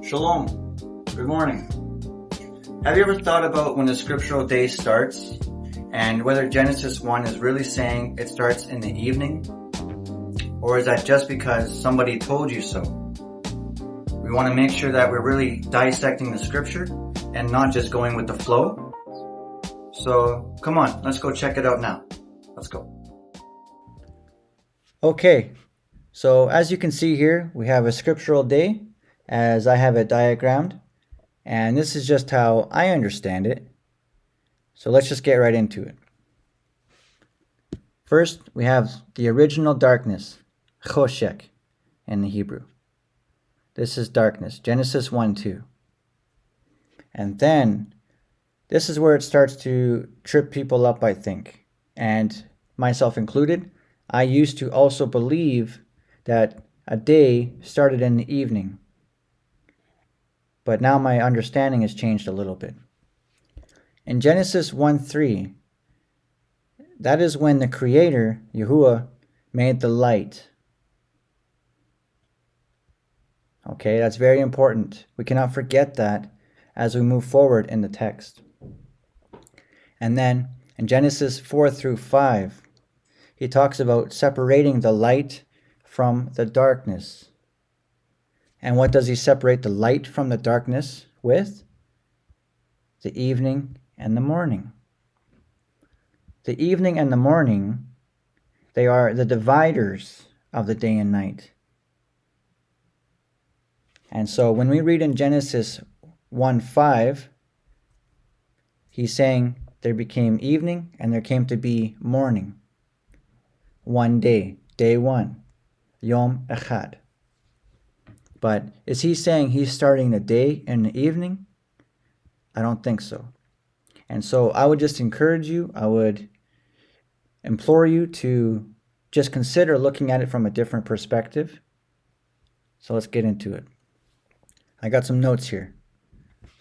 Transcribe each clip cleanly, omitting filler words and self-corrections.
Shalom. Good morning. Have you ever thought about when the scriptural day starts and whether Genesis 1 is really saying it starts in the evening? Or is that just because somebody told you so? We want to make sure that we're really dissecting the scripture and not just going with the flow. So come on, let's go check it out now. Let's go. Okay, so as you can see here, we have a scriptural day as I have it diagrammed. And this is just how I understand it. So let's just get right into it. First, we have the original darkness, choshek in the Hebrew. This is darkness, Genesis 1:2. And then, this is where it starts to trip people up, I think. And myself included, I used to also believe that a day started in the evening. But now my understanding has changed a little bit. In Genesis 1:3, that is when the Creator, Yahuah, made the light. Okay, that's very important. We cannot forget that as we move forward in the text. And then in Genesis 4-5, he talks about separating the light from the darkness. And what does he separate the light from the darkness with? The evening and the morning. The evening and the morning, they are the dividers of the day and night. And so when we read in Genesis 1:5, he's saying there became evening and there came to be morning. One day, day one, Yom Echad. But is he saying he's starting the day in the evening? I don't think so. And so I would just encourage you, I would implore you to just consider looking at it from a different perspective. So let's get into it. I got some notes here.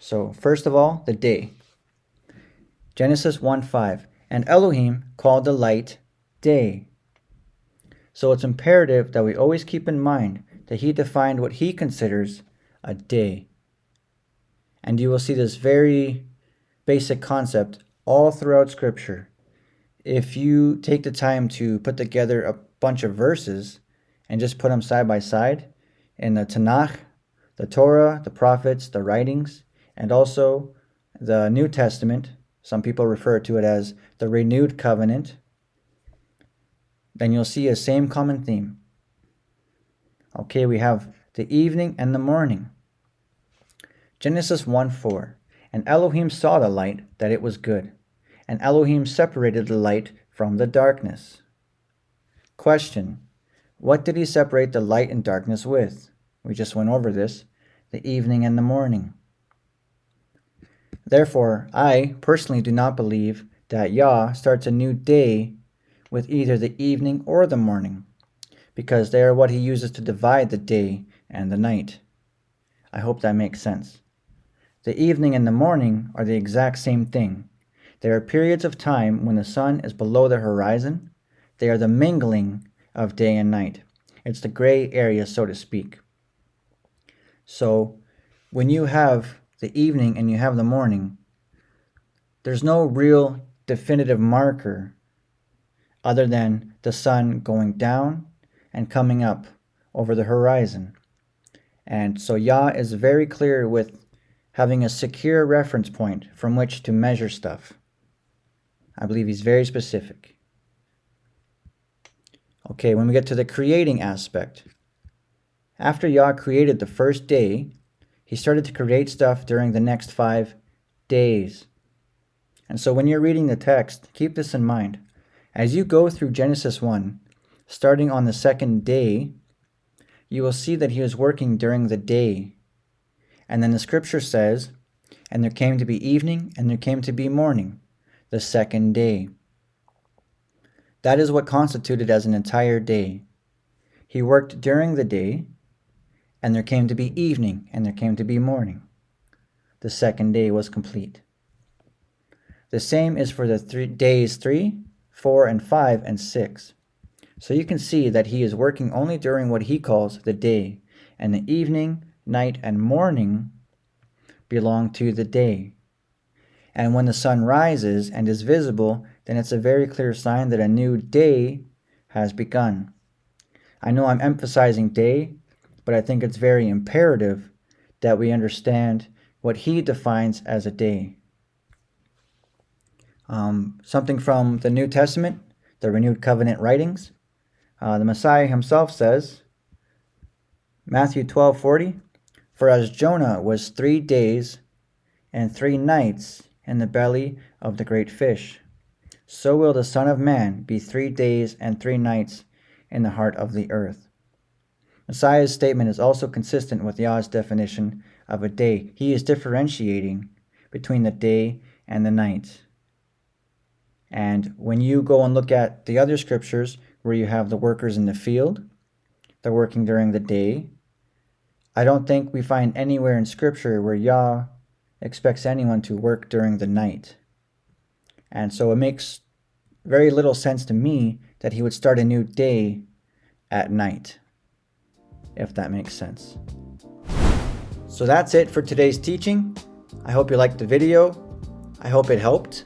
So first of all, the day. Genesis 1:5. And Elohim called the light day. So it's imperative that we always keep in mind that he defined what he considers a day. And you will see this very basic concept all throughout Scripture. If you take the time to put together a bunch of verses and just put them side by side in the Tanakh, the Torah, the prophets, the writings, and also the New Testament, some people refer to it as the renewed covenant, then you'll see a same common theme. Okay, we have the evening and the morning. Genesis 1:4. And Elohim saw the light, that it was good. And Elohim separated the light from the darkness. Question. What did he separate the light and darkness with? We just went over this. The evening and the morning. Therefore, I personally do not believe that Yah starts a new day with either the evening or the morning, because they are what he uses to divide the day and the night. I hope that makes sense. The evening and the morning are the exact same thing. There are periods of time when the sun is below the horizon. They are the mingling of day and night. It's the gray area, so to speak. So, when you have the evening and you have the morning, there's no real definitive marker other than the sun going down and coming up over the horizon. And so Yah is very clear with having a secure reference point from which to measure stuff. I believe he's very specific. Okay, when we get to the creating aspect, after Yah created the first day, he started to create stuff during the next 5 days. And so when you're reading the text, keep this in mind. As you go through Genesis 1, starting on the second day, you will see that he was working during the day. And then the scripture says, and there came to be evening, and there came to be morning, the second day. That is what constituted as an entire day. He worked during the day, and there came to be evening, and there came to be morning. The second day was complete. The same is for the days 3, 4, and 5, and 6. So you can see that he is working only during what he calls the day, and the evening night, and morning belong to the day. And when the sun rises and is visible, then it's a very clear sign that a new day has begun. I know I'm emphasizing day, but I think it's very imperative that we understand what he defines as a day. Something from the New Testament, the Renewed Covenant writings. The Messiah himself says, Matthew 12:40, "For as Jonah was 3 days and 3 nights in the belly of the great fish, so will the Son of Man be 3 days and 3 nights in the heart of the earth." Messiah's statement is also consistent with Yah's definition of a day. He is differentiating between the day and the night. And when you go and look at the other scriptures where you have the workers in the field, they're working during the day, I don't think we find anywhere in scripture where Yah expects anyone to work during the night. And so it makes very little sense to me that he would start a new day at night, if that makes sense. So that's it for today's teaching. I hope you liked the video. I hope it helped.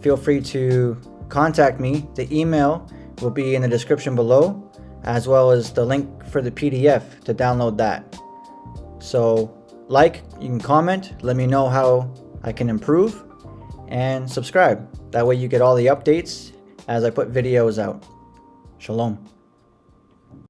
Feel free to contact me. The email will be in the description below, as well as the link for the PDF to download that. So you can comment, let me know how I can improve, and subscribe. That way you get all the updates as I put videos out. Shalom.